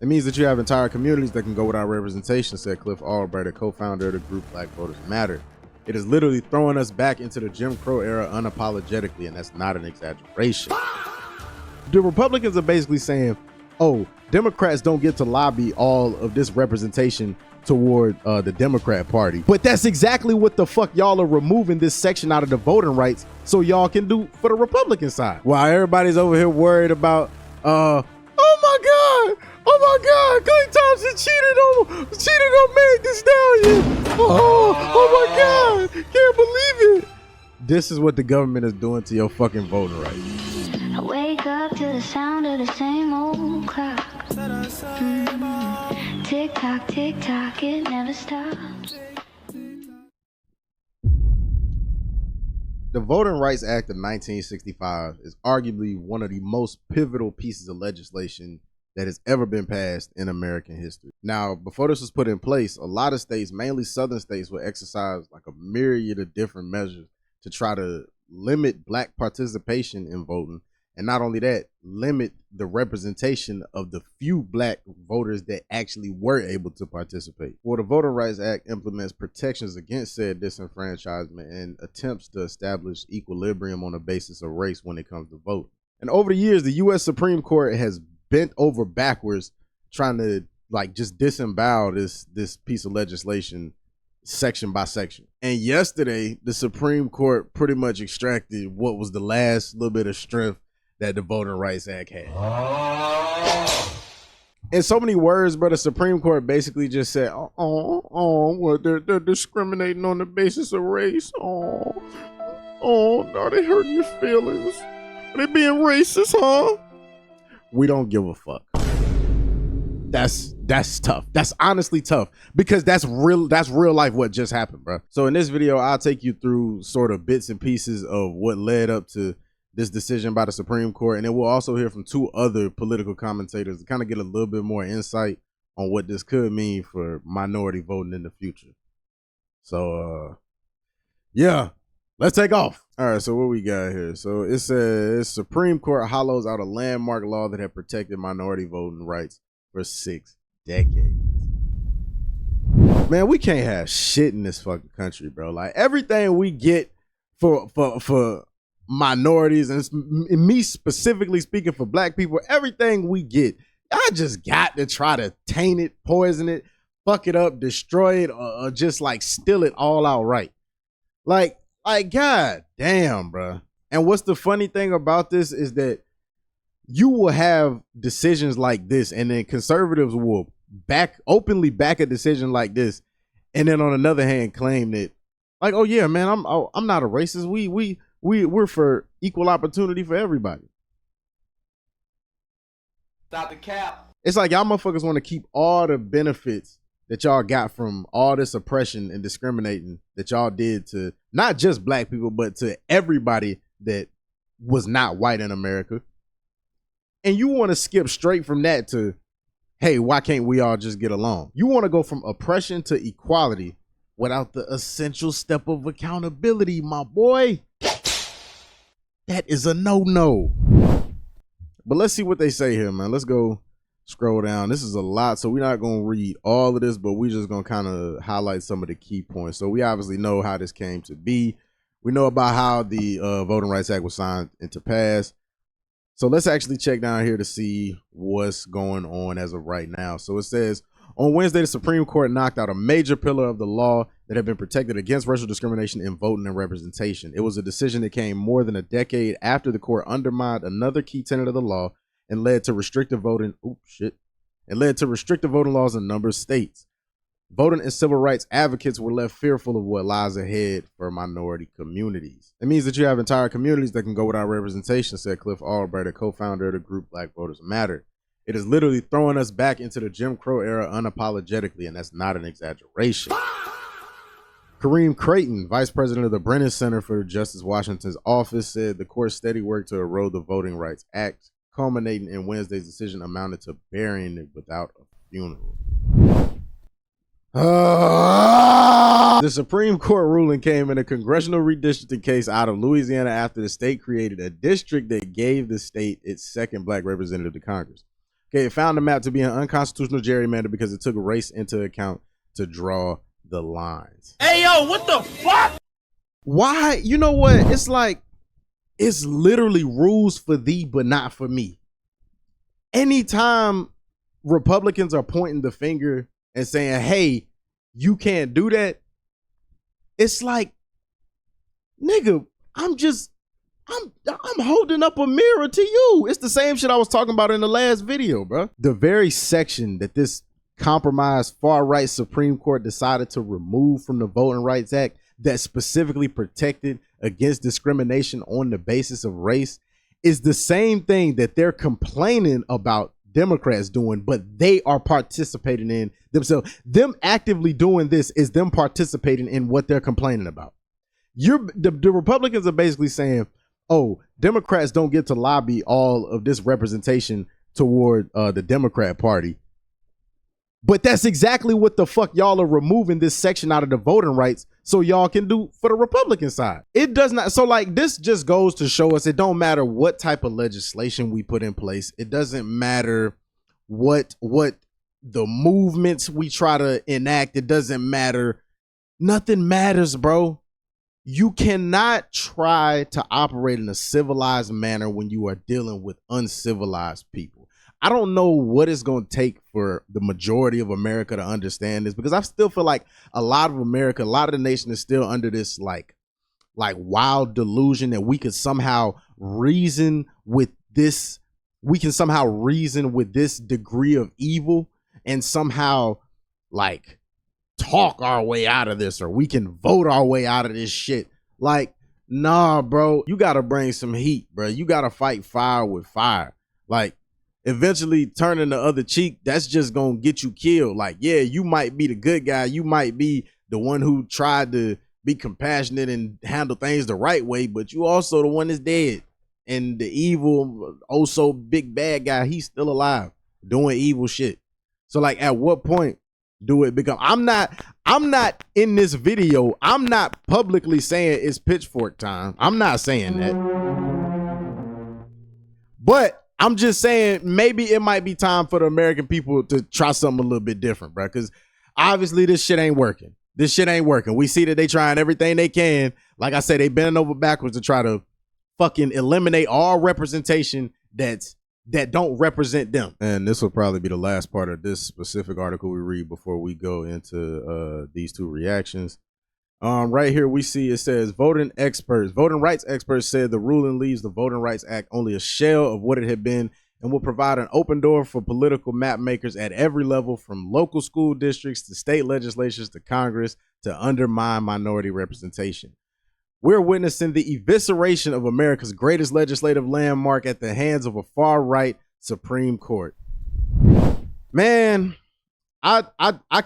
It means that you have entire communities that can go without representation, said Cliff Albright, a co-founder of the group Black Voters Matter. It is literally throwing us back into the Jim Crow era unapologetically, and that's not an exaggeration. The Republicans are basically saying, oh, Democrats don't get to lobby all of this representation toward the Democrat Party. But that's exactly what the fuck y'all are removing this section out of the voting rights so y'all can do for the Republican side. While everybody's over here worried about, oh my God, Klay Thompson cheated on Meg Thee Stallion. Oh my God, can't believe it. This is what the government is doing to your fucking voting rights. I wake up to the sound of the same old clock. Tick tock, it never stops. The Voting Rights Act of 1965 is arguably one of the most pivotal pieces of legislation that has ever been passed in American history. Now, before this was put in place, a lot of states, mainly southern states, would exercise like a myriad of different measures to try to limit black participation in voting. And not only that, limit the representation of the few black voters that actually were able to participate. Well, the Voting Rights Act implements protections against said disenfranchisement and attempts to establish equilibrium on the basis of race when it comes to voting. And over the years, the U.S. Supreme Court has bent over backwards trying to like just disembowel this piece of legislation section by section. And yesterday, the Supreme Court pretty much extracted what was the last little bit of strength that the Voting Rights Act had. In so many words, but the Supreme Court basically just said, well, they're discriminating on the basis of race. No, they hurting your feelings. Are they being racist, huh? We don't give a fuck. That's tough. That's honestly tough because that's real life what just happened, bro. So in this video, I'll take you through sort of bits and pieces of what led up to this decision by the Supreme Court, and then we'll also hear from two other political commentators to kind of get a little bit more insight on what this could mean for minority voting in the future. So yeah, let's take off. All right, so what we got here? So it says Supreme Court hollows out a landmark law that had protected minority voting rights for 6 decades. Man, we can't have shit in this fucking country, bro. Like everything we get for minorities, and me specifically speaking for black people, everything we get, I just got to try to taint it, poison it, fuck it up, destroy it, or just like steal it all outright. Like god damn, bro. And what's the funny thing about this is that you will have decisions like this, and then conservatives will openly back a decision like this, and then on another hand claim that, like, oh yeah, man, I'm not a racist. We're for equal opportunity for everybody. Stop the cap. It's like y'all motherfuckers want to keep all the benefits that y'all got from all this oppression and discriminating that y'all did to not just black people, but to everybody that was not white in America. And you want to skip straight from that to, hey, why can't we all just get along? You want to go from oppression to equality without the essential step of accountability, my boy. That is a no-no. But let's see what they say here, man. Let's go scroll down. This is a lot, so we're not going to read all of this, but we're just going to kind of highlight some of the key points. So we obviously know how this came to be. We know about how the Voting Rights Act was signed into pass. So let's actually check down here to see what's going on as of right now. So it says, on Wednesday, the Supreme Court knocked out a major pillar of the law that had been protected against racial discrimination in voting and representation. It was a decision that came more than a decade after the court undermined another key tenet of the law and led to restrictive voting. Restrictive voting laws in a number of states. Voting and civil rights advocates were left fearful of what lies ahead for minority communities. It means that you have entire communities that can go without representation, said Cliff Albright, a co-founder of the group Black Voters Matter. It is literally throwing us back into the Jim Crow era unapologetically, and that's not an exaggeration. Kareem Creighton, vice president of the Brennan Center for Justice Washington's office, said the court's steady work to erode the Voting Rights Act, culminating in Wednesday's decision, amounted to burying it without a funeral. The Supreme Court ruling came in a congressional redistricting case out of Louisiana after the state created a district that gave the state its second black representative to Congress. Okay, it found the map to be an unconstitutional gerrymander because it took race into account to draw the lines. Hey, yo, what the fuck? Why? You know what? It's like, it's literally rules for thee, but not for me. Anytime Republicans are pointing the finger and saying, hey, you can't do that, it's like, nigga, I'm holding up a mirror to you. It's the same shit I was talking about in the last video, bro. The very section that this compromised far-right Supreme Court decided to remove from the Voting Rights Act that specifically protected against discrimination on the basis of race is the same thing that they're complaining about Democrats doing, but they are participating in themselves. Them actively doing this is them participating in what they're complaining about. The Republicans are basically saying, oh, Democrats don't get to lobby all of this representation toward the Democrat Party. But that's exactly what the fuck y'all are removing this section out of the voting rights so y'all can do for the Republican side. It does not. So like, this just goes to show us it don't matter what type of legislation we put in place. It doesn't matter what the movements we try to enact. It doesn't matter. Nothing matters, bro. You cannot try to operate in a civilized manner when you are dealing with uncivilized people. I don't know what it's going to take for the majority of America to understand this, because I still feel like a lot of America, a lot of the nation is still under this like wild delusion that we could somehow reason with this. We can somehow reason with this degree of evil and somehow like talk our way out of this, or we can vote our way out of this shit. Like, nah, bro, you got to bring some heat, bro. You got to fight fire with fire. Like, eventually turning the other cheek, that's just gonna get you killed. Like, yeah, you might be the good guy, you might be the one who tried to be compassionate and handle things the right way, but you also the one that's dead, and the evil, oh so big bad guy, he's still alive doing evil shit. So like, at what point do it become, I'm not in this video, I'm not publicly saying it's pitchfork time, I'm not saying that, but I'm just saying maybe it might be time for the American people to try something a little bit different, bro. Because obviously this shit ain't working. This shit ain't working. We see that they trying everything they can. Like I said, they bending over backwards to try to fucking eliminate all representation that don't represent them. And this will probably be the last part of this specific article we read before we go into these two reactions. Right here we see it says voting rights experts said the ruling leaves the Voting Rights Act only a shell of what it had been and will provide an open door for political map makers at every level, from local school districts to state legislatures to Congress, to undermine minority representation. We're witnessing the evisceration of America's greatest legislative landmark at the hands of a far-right Supreme Court. Man, I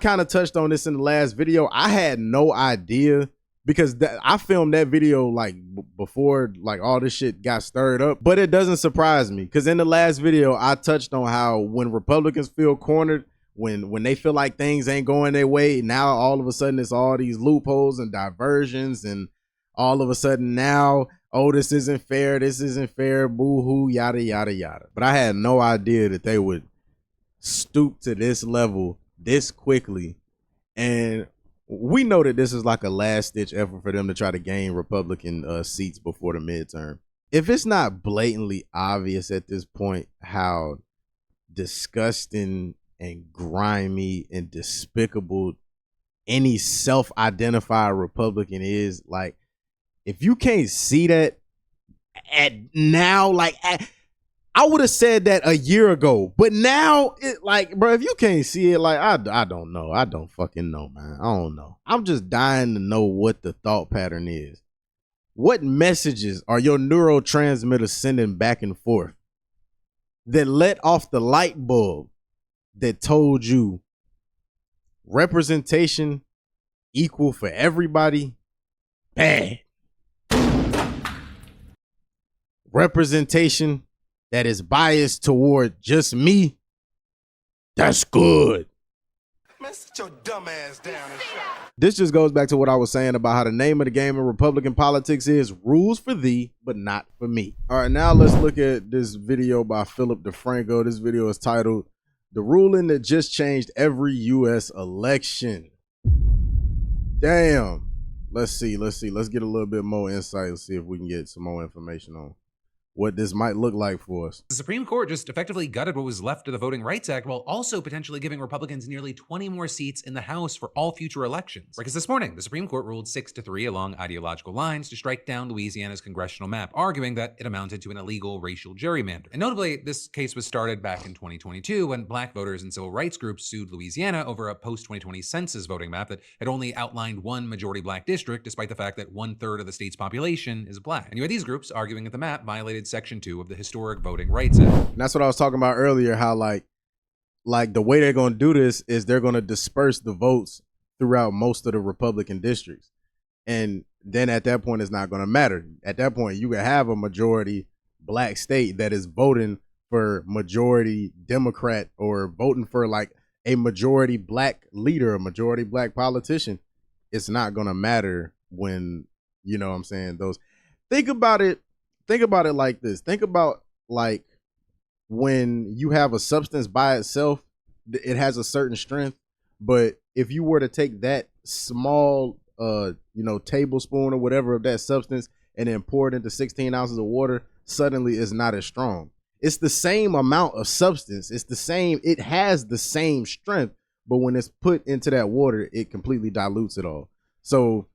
kind of touched on this in the last video. I had no idea, because I filmed that video like before like all this shit got stirred up. But it doesn't surprise me, because in the last video I touched on how when Republicans feel cornered, when they feel like things ain't going their way, now all of a sudden it's all these loopholes and diversions, and all of a sudden now, oh, this isn't fair, boo-hoo, yada yada yada. But I had no idea that they would stoop to this level this quickly. And we know that this is like a last ditch effort for them to try to gain Republican seats before the midterm. If it's not blatantly obvious at this point how disgusting and grimy and despicable any self-identified Republican is, like, if you can't see that at now, like I would have said that a year ago, but now it like, bro, if you can't see it, like, I don't know. I don't fucking know, man. I don't know. I'm just dying to know what the thought pattern is. What messages are your neurotransmitters sending back and forth that let off the light bulb that told you representation equal for everybody? Bad. Representation that is biased toward just me, that's good. Man, sit your dumb ass down and shut up. This just goes back to what I was saying about how the name of the game in Republican politics is rules for thee, but not for me. All right, now let's look at this video by Philip DeFranco. This video is titled "The Ruling That Just Changed Every U.S. Election." Damn. Let's see. Let's get a little bit more insight. Let's see if we can get some more information on what this might look like for us. The Supreme Court just effectively gutted what was left of the Voting Rights Act while also potentially giving Republicans nearly 20 more seats in the House for all future elections. Because this morning, the Supreme Court ruled 6-3 along ideological lines to strike down Louisiana's congressional map, arguing that it amounted to an illegal racial gerrymander. And notably, this case was started back in 2022 when black voters and civil rights groups sued Louisiana over a post-2020 census voting map that had only outlined one majority black district, despite the fact that 1/3 of the state's population is black. And you had these groups arguing that the map violated Section 2 of the Historic Voting Rights Act. And that's what I was talking about earlier, how like the way they're going to do this is they're going to disperse the votes throughout most of the Republican districts. And then at that point, it's not going to matter. At that point, you can have a majority black state that is voting for majority Democrat or voting for like a majority black leader, a majority black politician. It's not going to matter when, you know what I'm saying, those. Think about it like this. Think about like when you have a substance by itself, it has a certain strength, but if you were to take that small tablespoon or whatever of that substance and then pour it into 16 ounces of water, suddenly it's not as strong. It's the same amount of substance. It's the same, it has the same strength, but when it's put into that water, it completely dilutes it all. So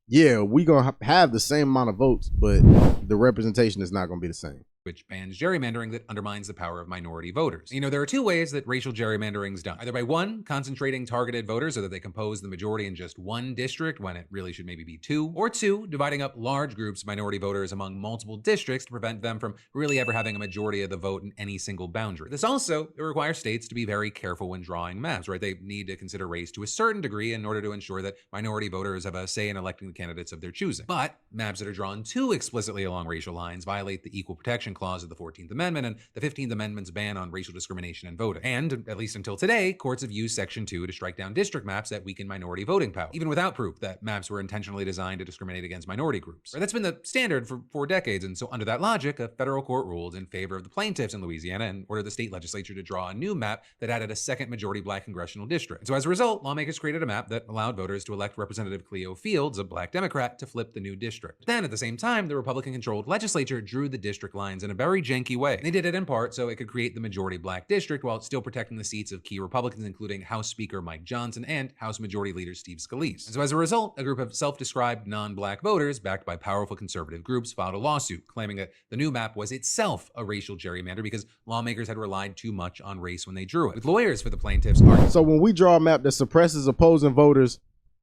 yeah, we gonna have the same amount of votes, but the representation is not gonna be the same. Which bans gerrymandering that undermines the power of minority voters. You know, there are two ways that racial gerrymandering is done. Either by one, concentrating targeted voters so that they compose the majority in just one district when it really should maybe be two, or two, dividing up large groups of minority voters among multiple districts to prevent them from really ever having a majority of the vote in any single boundary. This also requires states to be very careful when drawing maps, right? They need to consider race to a certain degree in order to ensure that minority voters have a say in electing the candidates of their choosing. But maps that are drawn too explicitly along racial lines violate the Equal Protection Clause of the 14th Amendment and the 15th Amendment's ban on racial discrimination in voting. And, at least until today, courts have used Section 2 to strike down district maps that weaken minority voting power, even without proof that maps were intentionally designed to discriminate against minority groups. That's been the standard for 4 decades, and so under that logic, a federal court ruled in favor of the plaintiffs in Louisiana and ordered the state legislature to draw a new map that added a second majority black congressional district. And so as a result, lawmakers created a map that allowed voters to elect Representative Cleo Fields, a black Democrat, to flip the new district. Then, at the same time, the Republican-controlled legislature drew the district lines in a very janky way. They did it in part so it could create the majority black district while still protecting the seats of key Republicans, including House Speaker Mike Johnson and House Majority Leader Steve Scalise. And so as a result, a group of self-described non-black voters, backed by powerful conservative groups, filed a lawsuit claiming that the new map was itself a racial gerrymander because lawmakers had relied too much on race when they drew it. With lawyers for the plaintiffs arguing. So when we draw a map that suppresses opposing voters,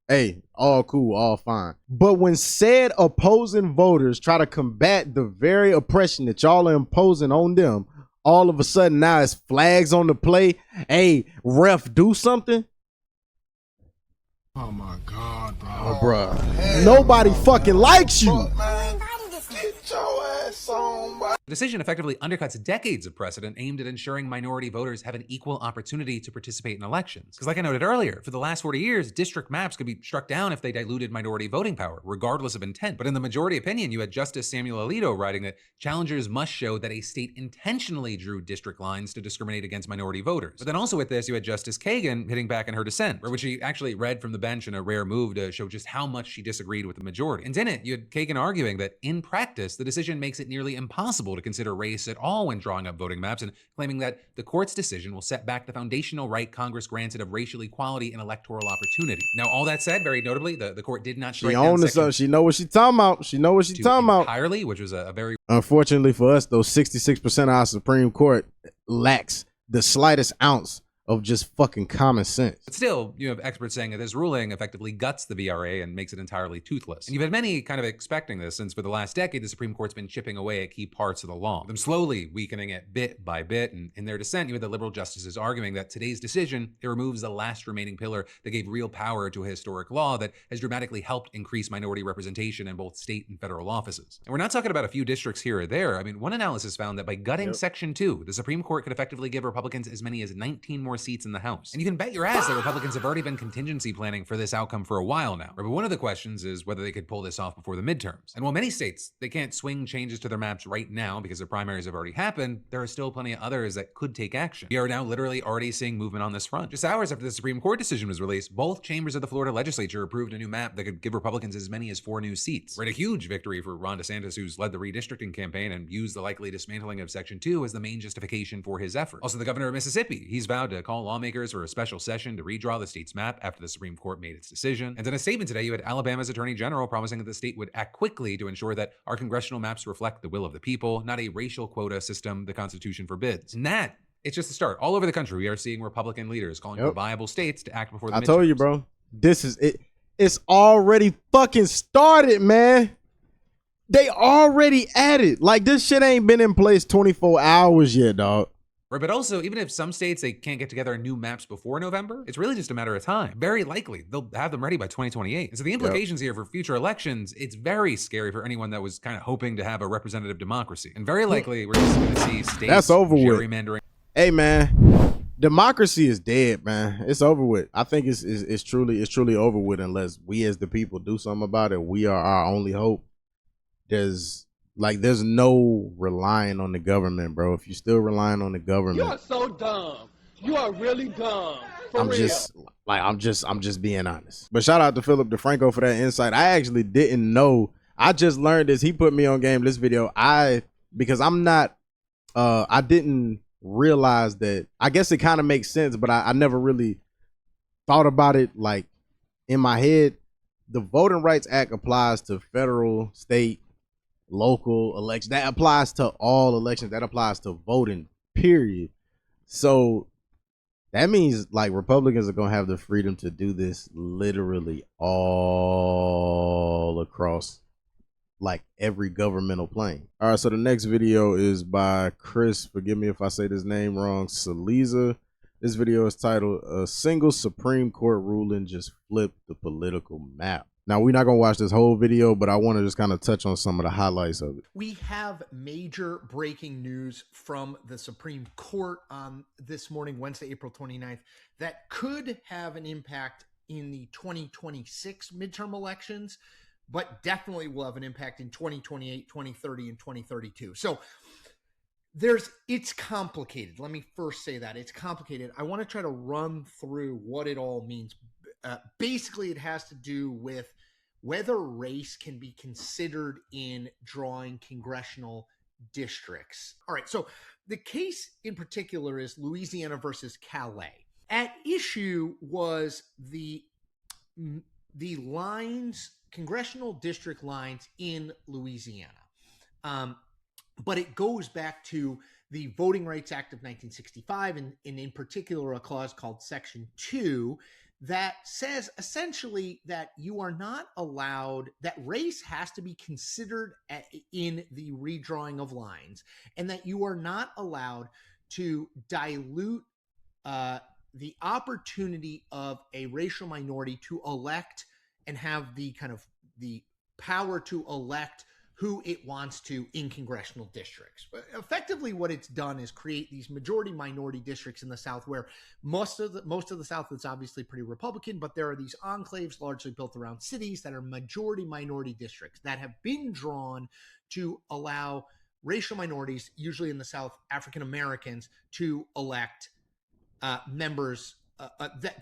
hey, all cool, all fine. But when said opposing voters try to combat the very oppression that y'all are imposing on them, all of a sudden now it's flags on the play. Hey, ref, do something. Oh my God, bro. Oh, bro. Nobody fucking likes you. Get your ass on, bro. The decision effectively undercuts decades of precedent aimed at ensuring minority voters have an equal opportunity to participate in elections. Because like I noted earlier, for the last 40 years, district maps could be struck down if they diluted minority voting power, regardless of intent. But in the majority opinion, you had Justice Samuel Alito writing that challengers must show that a state intentionally drew district lines to discriminate against minority voters. But then also with this, you had Justice Kagan hitting back in her dissent, where she actually read from the bench in a rare move to show just how much she disagreed with the majority. And in it, you had Kagan arguing that in practice, the decision makes it nearly impossible to consider race at all when drawing up voting maps, and claiming that the court's decision will set back the foundational right Congress granted of racial equality and electoral opportunity. Now, all that said, very notably, the court did not strike down Section She know what she talking about. She know what she talking about entirely, which was a very unfortunately for us, though, 66% of our Supreme Court lacks the slightest ounce of just fucking common sense. But still, you have experts saying that this ruling effectively guts the VRA and makes it entirely toothless. And you've had many kind of expecting this, since for the last decade, the Supreme Court's been chipping away at key parts of the law, them slowly weakening it bit by bit. And in their dissent, you had the liberal justices arguing that today's decision, it removes the last remaining pillar that gave real power to a historic law that has dramatically helped increase minority representation in both state and federal offices. And we're not talking about a few districts here or there. I mean, one analysis found that by gutting Section 2, the Supreme Court could effectively give Republicans as many as 19 more more seats in the House. And you can bet your ass that Republicans have already been contingency planning for this outcome for a while now. But one of the questions is whether they could pull this off before the midterms. And while many states, they can't swing changes to their maps right now because their primaries have already happened, there are still plenty of others that could take action. We are now literally already seeing movement on this front. Just hours after the Supreme Court decision was released, both chambers of the Florida legislature approved a new map that could give Republicans as many as 4 new seats. Right, a huge victory for Ron DeSantis, who's led the redistricting campaign and used the likely dismantling of Section 2 as the main justification for his effort. Also, the governor of Mississippi, he's vowed to call lawmakers for a special session to redraw the state's map after the Supreme Court made its decision. And in a statement today, you had Alabama's Attorney General promising that the state would act quickly to ensure that our congressional maps reflect the will of the people, not a racial quota system the Constitution forbids. And that, it's just a start. All over the country, we are seeing Republican leaders calling for viable states to act before the midterms. I told you, bro. This is it. It's already fucking started, man. They already at it. Like, this shit ain't been in place 24 hours yet, dog. Right, but also, even if some states, they can't get together new maps before November, it's really just a matter of time. Very likely, they'll have them ready by 2028. And so the implications here for future elections, it's very scary for anyone that was kind of hoping to have a representative democracy. And very likely, we're just going to see states That's over with. gerrymandering. Hey, man, democracy is dead, man. It's over with. I think it's truly over with unless we as the people do something about it. We are our only hope. There's no relying on the government, bro. If you're still relying on the government, you are so dumb. You are really dumb. I'm just being honest. But shout out to Philip DeFranco for that insight. I actually didn't know. I just learned this. He put me on game this video. Because I'm not. I didn't realize that. I guess it kind of makes sense, but I never really thought about it like in my head. The Voting Rights Act applies to federal, state, local elections. That applies to all elections. That applies to voting, period. So that means like Republicans are gonna have the freedom to do this literally all across like every governmental plane. All right, so the next video is by Chris, forgive me if I say this name wrong, Saliza. This video is titled "A Single Supreme Court Ruling Just Flipped the Political Map." Now, we're not going to watch this whole video, but I want to just kind of touch on some of the highlights of it. We have major breaking news from the Supreme Court on this morning, Wednesday, April 29th, that could have an impact in the 2026 midterm elections, but definitely will have an impact in 2028, 2030, and 2032. So it's complicated. Let me first say that. It's complicated. I want to try to run through what it all means. Basically, it has to do with whether race can be considered in drawing congressional districts. All right, so the case in particular is Louisiana versus Calais. At issue was the lines, congressional district lines in Louisiana. But it goes back to the Voting Rights Act of 1965, and in particular a clause called Section 2, that says essentially that you are not allowed, that race has to be considered in the redrawing of lines, and that you are not allowed to dilute the opportunity of a racial minority to elect and have the kind of the power to elect who it wants to in congressional districts. Effectively, what it's done is create these majority minority districts in the South, where most of the South is obviously pretty Republican, but there are these enclaves largely built around cities that are majority minority districts that have been drawn to allow racial minorities, usually in the South, African Americans, to elect members,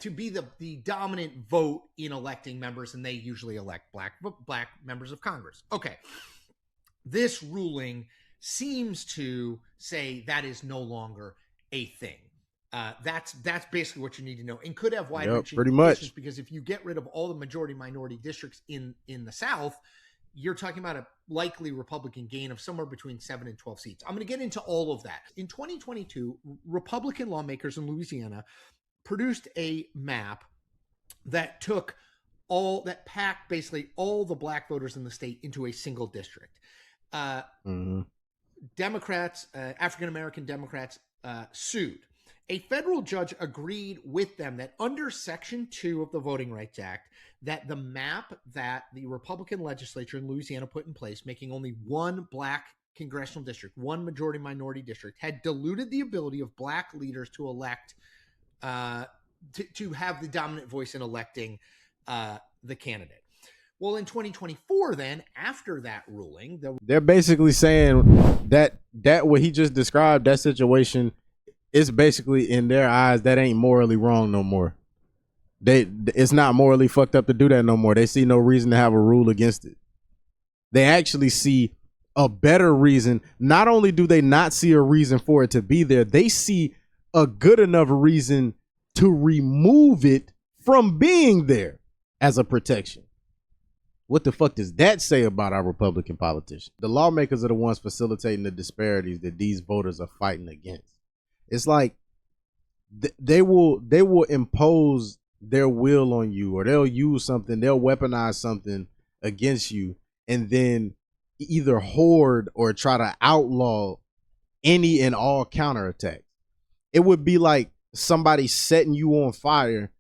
to be the dominant vote in electing members, and they usually elect black members of Congress. Okay. This ruling seems to say that is no longer a thing. That's basically what you need to know, and could have wide-reaching implications, because if you get rid of all the majority minority districts in the South, you're talking about a likely Republican gain of somewhere between 7 and 12 seats. I'm going to get into all of that. In 2022, Republican lawmakers in Louisiana produced a map that packed basically all the black voters in the state into a single district. Democrats, African-American Democrats, sued. A federal judge agreed with them that under Section 2 of the Voting Rights Act, that the map that the Republican legislature in Louisiana put in place, making only one black congressional district, one majority minority district, had diluted the ability of black leaders to elect to have the dominant voice in electing the candidate. Well, in 2024, then after that ruling, they're basically saying that what he just described, that situation, is basically in their eyes that ain't morally wrong no more. It's not morally fucked up to do that no more. They see no reason to have a rule against it. They actually see a better reason. Not only do they not see a reason for it to be there, they see a good enough reason to remove it from being there as a protection. What the fuck does that say about our Republican politicians? The lawmakers are the ones facilitating the disparities that these voters are fighting against. It's like they will impose their will on you, or they'll use something, they'll weaponize something against you, and then either hoard or try to outlaw any and all counterattacks. It would be like somebody setting you on fire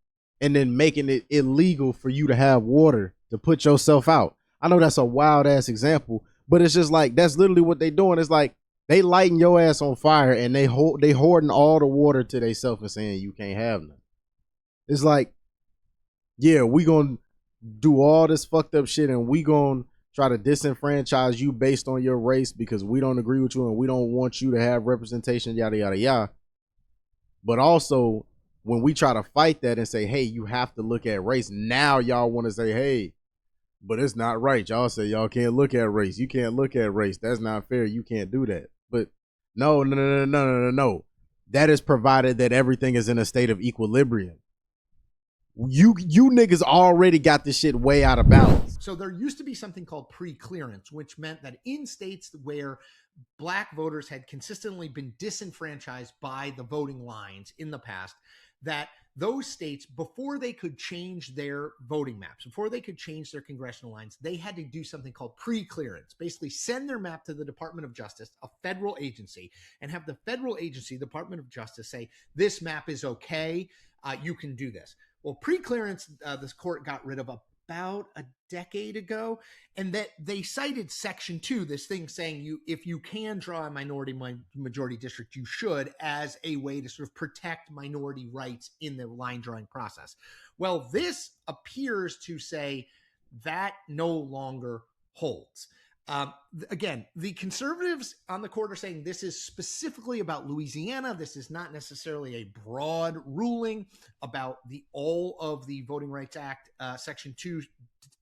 and then making it illegal for you to have water to put yourself out. I know that's a wild ass example, but it's just like, that's literally what they doing. It's like they lighting your ass on fire and they hoarding all the water to themselves and saying you can't have none. It's like, yeah, we gonna do all this fucked up shit and we gonna try to disenfranchise you based on your race because we don't agree with you and we don't want you to have representation, yada, yada, yada. But also, when we try to fight that and say, hey, you have to look at race, now y'all want to say, hey, but it's not right. Y'all say y'all can't look at race. You can't look at race. That's not fair. You can't do that. But no. That is provided that everything is in a state of equilibrium. You niggas already got this shit way out of balance. So there used to be something called pre-clearance, which meant that in states where black voters had consistently been disenfranchised by the voting lines in the past, that those states, before they could change their voting maps, before they could change their congressional lines, they had to do something called pre-clearance, basically send their map to the Department of Justice, a federal agency, and have the federal agency, the Department of Justice, say, this map is okay, you can do this. Well, pre-clearance, this court got rid of about a decade ago, and that they cited Section 2, this thing saying if you can draw a minority majority district, you should, as a way to sort of protect minority rights in the line drawing process. Well, this appears to say that no longer holds. Again, the conservatives on the court are saying this is specifically about Louisiana. This is not necessarily a broad ruling about all of the Voting Rights Act, Section 2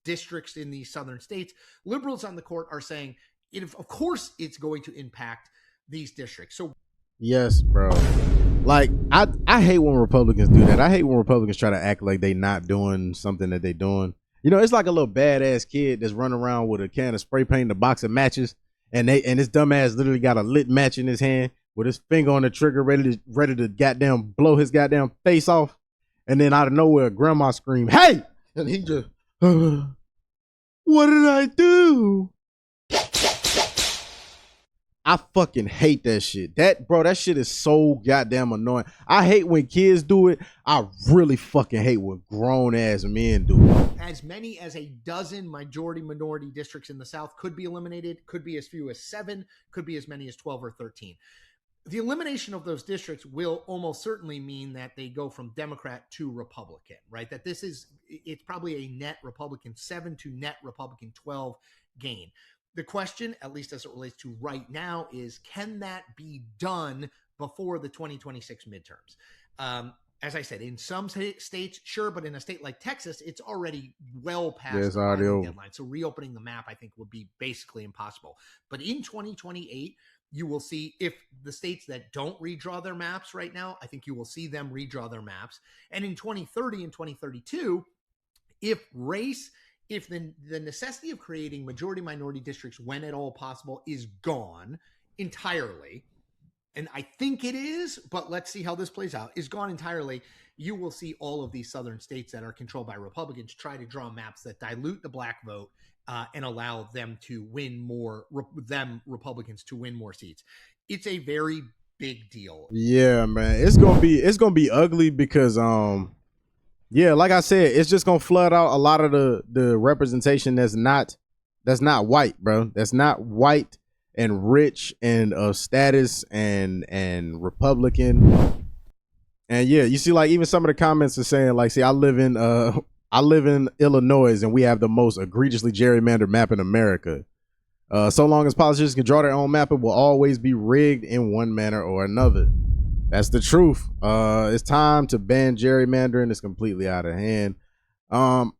districts in the southern states. Liberals on the court are saying, of course, it's going to impact these districts. So, yes, bro. Like, I hate when Republicans do that. I hate when Republicans try to act like they not doing something that they doing. You know, it's like a little badass kid that's running around with a can of spray paint and a box of matches, and his dumb ass literally got a lit match in his hand with his finger on the trigger, ready to goddamn blow his goddamn face off, and then out of nowhere, grandma screamed, "Hey!" and he just, what did I do? I fucking hate that shit. That shit is so goddamn annoying. I hate when kids do it. I really fucking hate when grown ass men do it. As many as a dozen majority-minority districts in the South could be eliminated, could be as few as 7, could be as many as 12 or 13. The elimination of those districts will almost certainly mean that they go from Democrat to Republican, right? That it's probably a net Republican 7 to net Republican 12 gain. The question, at least as it relates to right now, is can that be done before the 2026 midterms? As I said, in some states, sure, but in a state like Texas, it's already well past the deadline. So reopening the map, I think, would be basically impossible. But in 2028, you will see, if the states that don't redraw their maps right now, I think you will see them redraw their maps. And in 2030 and 2032, if the necessity of creating majority-minority districts when at all possible is gone entirely, and I think it is, but let's see how this plays out, is gone entirely, you will see all of these southern states that are controlled by Republicans try to draw maps that dilute the black vote and allow them to win more, Republicans to win more seats. It's a very big deal. Yeah, man. It's gonna be ugly because yeah, like I said, it's just gonna flood out a lot of the representation that's not white, bro. That's not white and rich and of status and Republican. And yeah, you see, like, even some of the comments are saying, like, see, I live in Illinois, and we have the most egregiously gerrymandered map in America. So long as politicians can draw their own map, it will always be rigged in one manner or another. That's the truth. It's time to ban gerrymandering. It's completely out of hand. I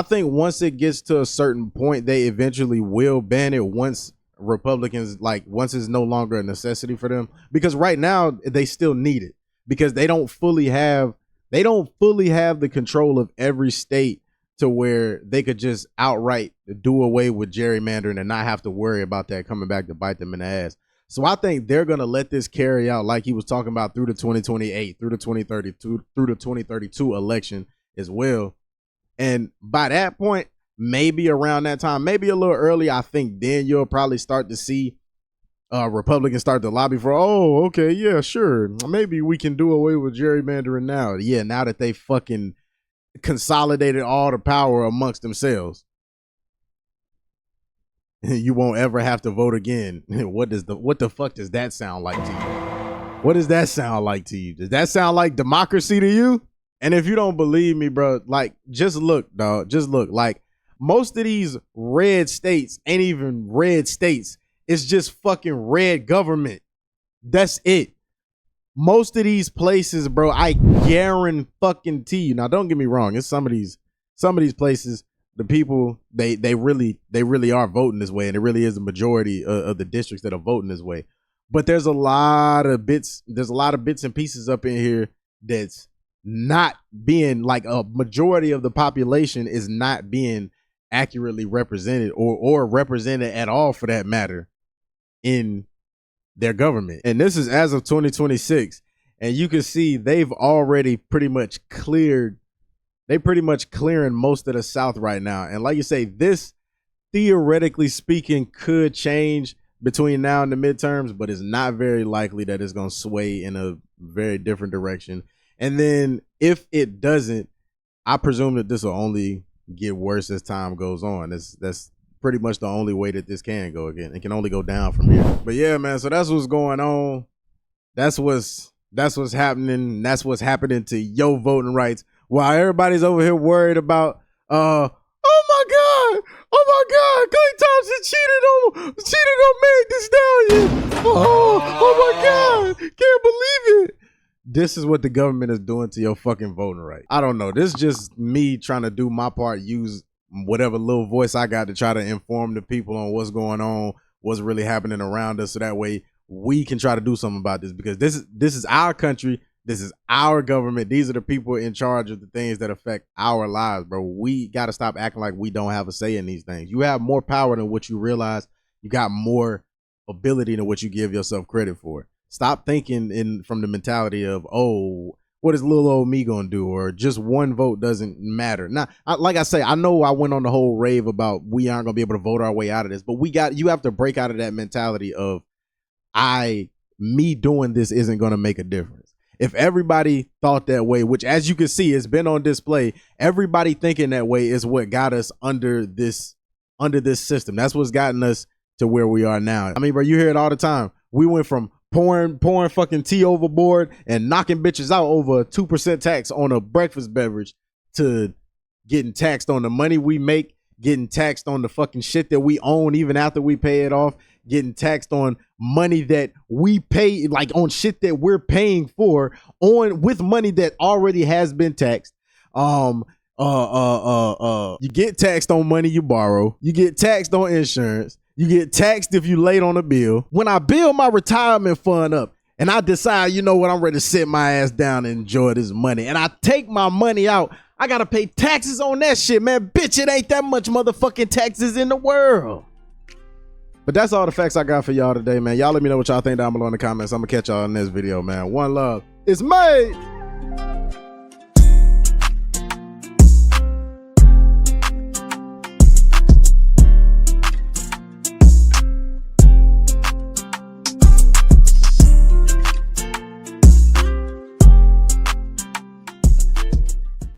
think once it gets to a certain point, they eventually will ban it once Republicans, like, once it's no longer a necessity for them. Because right now they still need it, because they don't fully have the control of every state to where they could just outright do away with gerrymandering and not have to worry about that coming back to bite them in the ass. So I think they're going to let this carry out, like he was talking about, through the 2028, through the 2032, through the 2032 election as well. And by that point, maybe around that time, maybe a little early, I think then you'll probably start to see Republicans start to lobby for, oh, okay, yeah, sure, maybe we can do away with gerrymandering now. Yeah, now that they fucking consolidated all the power amongst themselves. You won't ever have to vote again. What the fuck does that sound like to you? What does that sound like to you? Does that sound like democracy to you? And if you don't believe me, bro, like, just look, dog. Just look. Like, most of these red states ain't even red states. It's just fucking red government. That's it. Most of these places, bro, I guarantee you. Now, don't get me wrong. It's some of these places, the people, they really are voting this way, and it really is the majority of the districts that are voting this way. But there's a lot of bits and pieces up in here that's not being, like, a majority of the population is not being accurately represented or represented at all, for that matter, in their government. And this is as of 2026, and you can see they've already pretty much clearing most of the South right now. And like you say, this, theoretically speaking, could change between now and the midterms, but it's not very likely that it's going to sway in a very different direction. And then if it doesn't, I presume that this will only get worse as time goes on. That's pretty much the only way that this can go again. It can only go down from here. But yeah, man, so that's what's going on. That's what's happening. That's what's happening to your voting rights. While everybody's over here worried about, oh my God, Klay Thompson cheated on Meg Thee Stallion. Oh my God, can't believe it. This is what the government is doing to your fucking voting right. I don't know. This is just me trying to do my part, use whatever little voice I got to try to inform the people on what's going on, what's really happening around us, so that way we can try to do something about this, because this is our country. This is our government. These are the people in charge of the things that affect our lives, bro. We got to stop acting like we don't have a say in these things. You have more power than what you realize. You got more ability than what you give yourself credit for. Stop thinking from the mentality of, oh, what is little old me gonna do, or just one vote doesn't matter. Now, like I say, I know I went on the whole rave about we aren't gonna be able to vote our way out of this, but you have to break out of that mentality of me doing this isn't gonna make a difference. If everybody thought that way, which, as you can see, it's been on display, everybody thinking that way is what got us under this system. That's what's gotten us to where we are now. I mean, bro, you hear it all the time. We went from pouring fucking tea overboard and knocking bitches out over a 2% tax on a breakfast beverage to getting taxed on the money we make, getting taxed on the fucking shit that we own even after we pay it off, getting taxed on money that we pay, like on shit that we're paying for with money that already has been taxed. You get taxed on money you borrow. You get taxed on insurance. You get taxed if you late on a bill. When I build my retirement fund up and I decide, you know what, I'm ready to sit my ass down and enjoy this money, and I take my money out, I gotta pay taxes on that shit, man. Bitch, it ain't that much motherfucking taxes in the world. But that's all the facts I got for y'all today, man. Y'all let me know what y'all think down below in the comments. I'm gonna catch y'all in this video, man. One love. It's made.